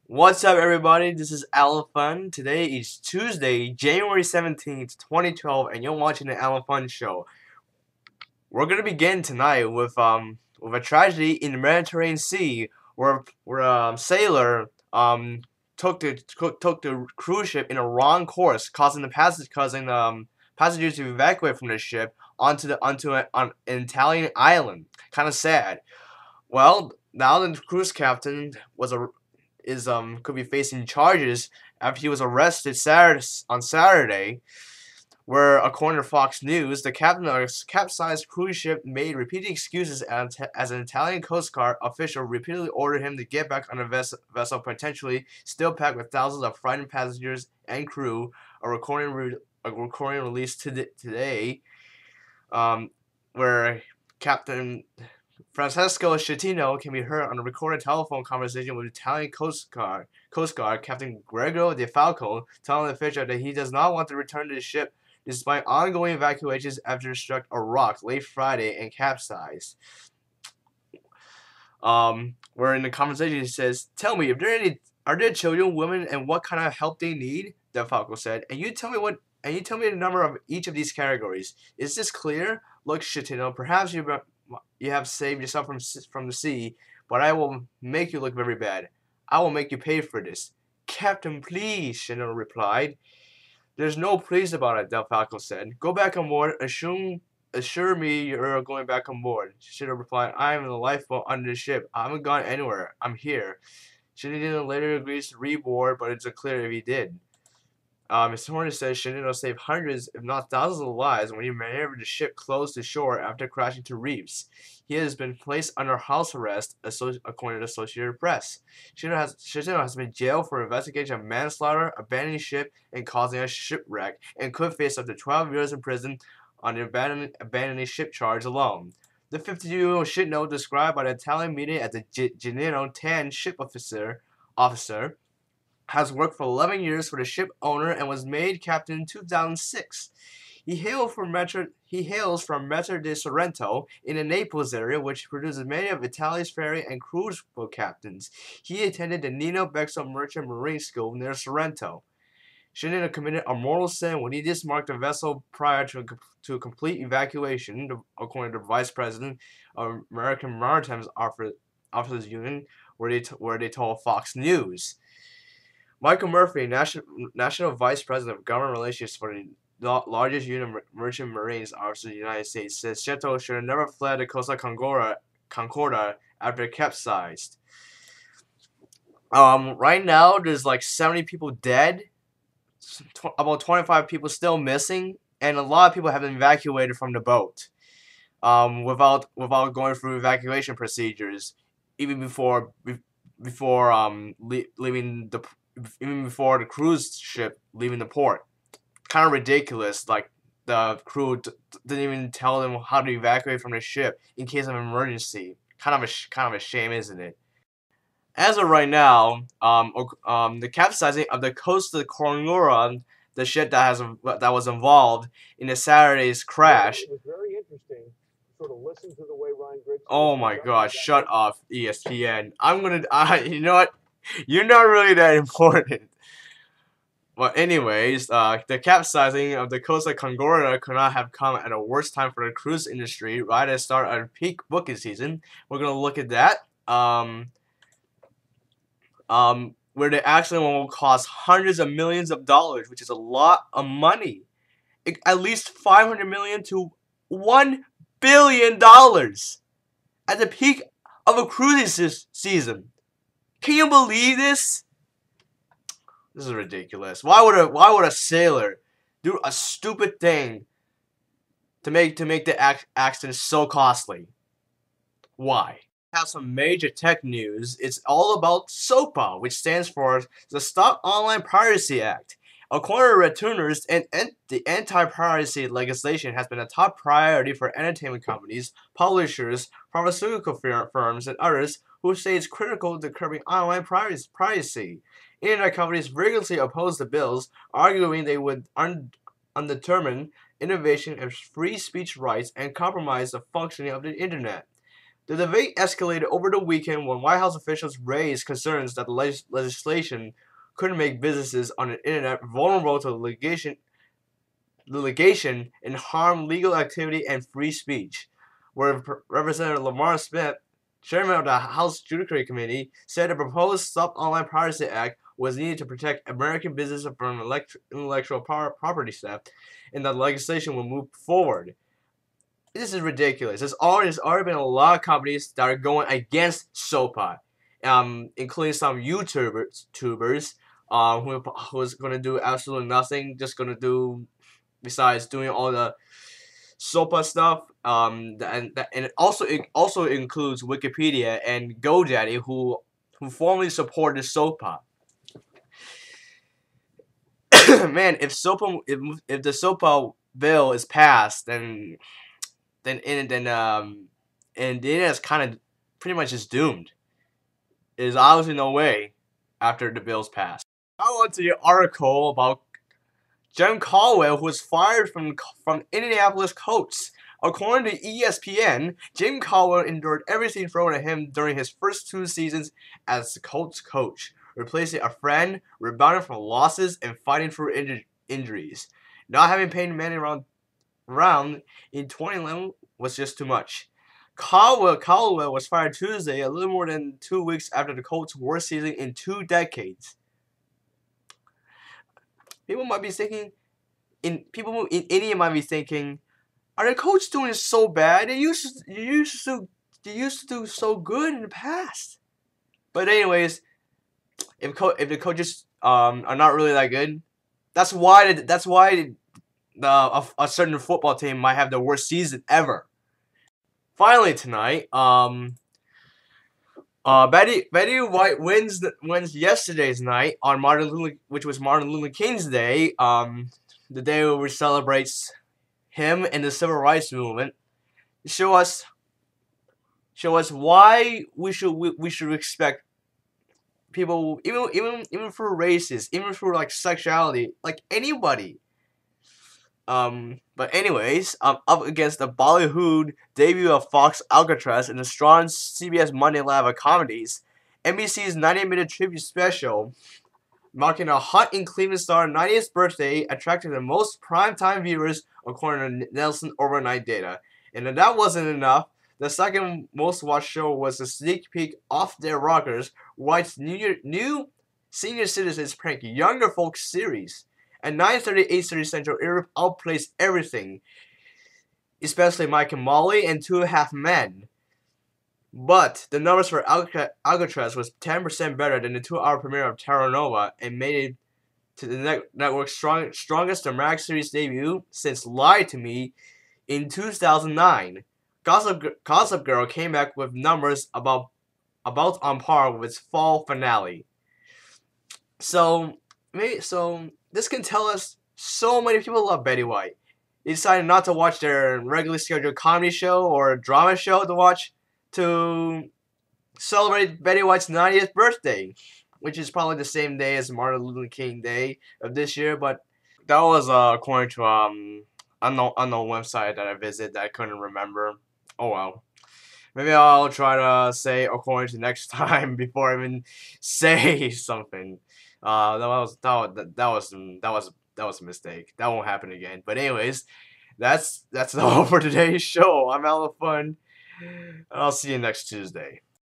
What's up, everybody? This is Fun. Today is Tuesday, January 17th, 2012, and you're watching the Fun Show. We're gonna begin tonight with a tragedy in the Mediterranean Sea, where a sailor took the cruise ship in a wrong course, causing passengers to evacuate from the ship on an Italian island. Kind of sad. Well, now the cruise captain could be facing charges after he was arrested on Saturday, where according to Fox News, the captain of a capsized cruise ship made repeated excuses as an Italian Coast Guard official repeatedly ordered him to get back on the vessel, potentially still packed with thousands of frightened passengers and crew. A recording released today, where Captain Francesco Schettino can be heard on a recorded telephone conversation with Italian Coast Guard Captain Gregorio De Falco, telling the official that he does not want to return to the ship despite ongoing evacuations after it struck a rock late Friday and capsized. Where in the conversation he says, "Tell me, are there children, women, and what kind of help they need?" De Falco said, and you tell me the number of each of these categories. Is this clear? Look, Schettino, perhaps you have saved yourself from the sea, but I will make you look very bad. I will make you pay for this." "Captain, please," Chanel replied. "There's no please about it," Del Falco said. "Go back on board. Assure me you're going back on board." Chanel replied, "I am in the lifeboat under the ship. I haven't gone anywhere. I'm here." Chanel later agrees to reboard, but it's unclear if he did. Mr. Horner says Shinino saved hundreds, if not thousands of lives when he maneuvered the ship close to shore after crashing to reefs. He has been placed under house arrest, according to the Associated Press. Shinino has been jailed for investigation of manslaughter, abandoning ship, and causing a shipwreck, and could face up to 12 years in prison on the abandoning ship charge alone. The 52-year-old Shinino, described by the Italian media as the Genino 10 ship officer, has worked for 11 years for the ship owner and was made captain in 2006. He hails from Messer de Sorrento in the Naples area, which produces many of Italy's ferry and cruise boat captains. He attended the Nino Bexel Merchant Marine School near Sorrento. Shinino committed a mortal sin when he dismarked the vessel prior to complete evacuation, according to the Vice President of American Maritime Officers Union, where they told Fox News. Michael Murphy, National Vice President of Government Relations for the largest union of merchant marines officers in the United States, says Cheto should have never fled the Costa Concordia after it capsized. Right now, there's like 70 people dead, about 25 people still missing, and a lot of people have been evacuated from the boat without going through evacuation procedures, even before leaving the even before the cruise ship leaving the port. Kind of ridiculous. Like, the crew didn't even tell them how to evacuate from the ship in case of an emergency. Kind of a shame, isn't it? As of right now, the capsizing of the Costa Concordia, the ship that was involved in the Saturday's crash. It was very interesting. Sort of listen to the way Ryan Griggs. Oh my God! Shut up, ESPN. You know what? You're not really that important. But anyways, the capsizing of the Costa Concordia could not have come at a worse time for the cruise industry, right at the start of peak booking season. We're gonna look at that. Where the accident will cost hundreds of millions of dollars, which is a lot of money. At least $500 million to $1 billion at the peak of a cruising season. Can you believe this? This is ridiculous. Why would a sailor do a stupid thing to make the accident so costly? Why? Have some major tech news. It's all about SOPA, which stands for the Stop Online Piracy Act. According to returners, the anti-piracy legislation has been a top priority for entertainment companies, publishers, pharmaceutical firms, and others who say it's critical to curbing online piracy. Internet companies rigorously oppose the bills, arguing they would undermine innovation and free speech rights and compromise the functioning of the internet. The debate escalated over the weekend when White House officials raised concerns that the legislation could make businesses on the internet vulnerable to litigation and harm legal activity and free speech, where Representative Lamar Smith, chairman of the House Judiciary Committee, said the proposed Stop Online Piracy Act was needed to protect American businesses from intellectual property theft, and that the legislation will move forward. This is ridiculous. There's already been a lot of companies that are going against SOPA, including some YouTubers, who's gonna do absolutely nothing, just gonna do besides doing all the SOPA stuff. And it also includes Wikipedia and GoDaddy, who formally supported SOPA. Man, if the SOPA bill is passed, then and the internet is kind of pretty much just doomed. There's obviously no way after the bill's passed. I went to the article about Jim Caldwell, who was fired from Indianapolis Colts. According to ESPN, Jim Caldwell endured everything thrown at him during his first 2 seasons as the Colts coach, replacing a friend, rebounding from losses, and fighting through injuries. Not having Peyton Manning around in 2011 was just too much. Caldwell was fired Tuesday, a little more than 2 weeks after the Colts' worst season in 2 decades. People in India might be thinking, are the Colts doing so bad? They used to do so good in the past. But anyways, if the coaches are not really that good, that's why a certain football team might have the worst season ever. Finally tonight, Betty White wins yesterday's night on which was Martin Luther King's Day. The day where we celebrates him and the civil rights movement. Show us why we should respect people, even for races, even for like sexuality, like anybody. But anyways, up against the Bollywood debut of Fox Alcatraz and the strong CBS Monday Night of comedies, NBC's 90-minute tribute special, marking a hot in Cleveland star 90th birthday, attracted the most primetime viewers according to Nielsen overnight data. And if that wasn't enough, the second most watched show was a sneak peek Off Their Rockers, White's new senior citizens prank younger folks series. At 9:30, 8:30 Central, it outplays everything, especially Mike and Molly and Two and a Half Men. But the numbers for Alcatraz was 10% better than the 2-hour premiere of Terra Nova and made it to the network's strongest dramatic series debut since Lie to Me in 2009. Gossip Girl came back with numbers about on par with its fall finale. So this can tell us so many people love Betty White. They decided not to watch their regularly scheduled comedy show or drama show to celebrate Betty White's 90th birthday, which is probably the same day as Martin Luther King Day of this year. But that was according to unknown website that I visited that I couldn't remember. Oh well. Maybe I'll try to say according to next time before I even say something. That was a mistake. That won't happen again. But anyways, that's all for today's show. I'm out of fun. I'll see you next Tuesday.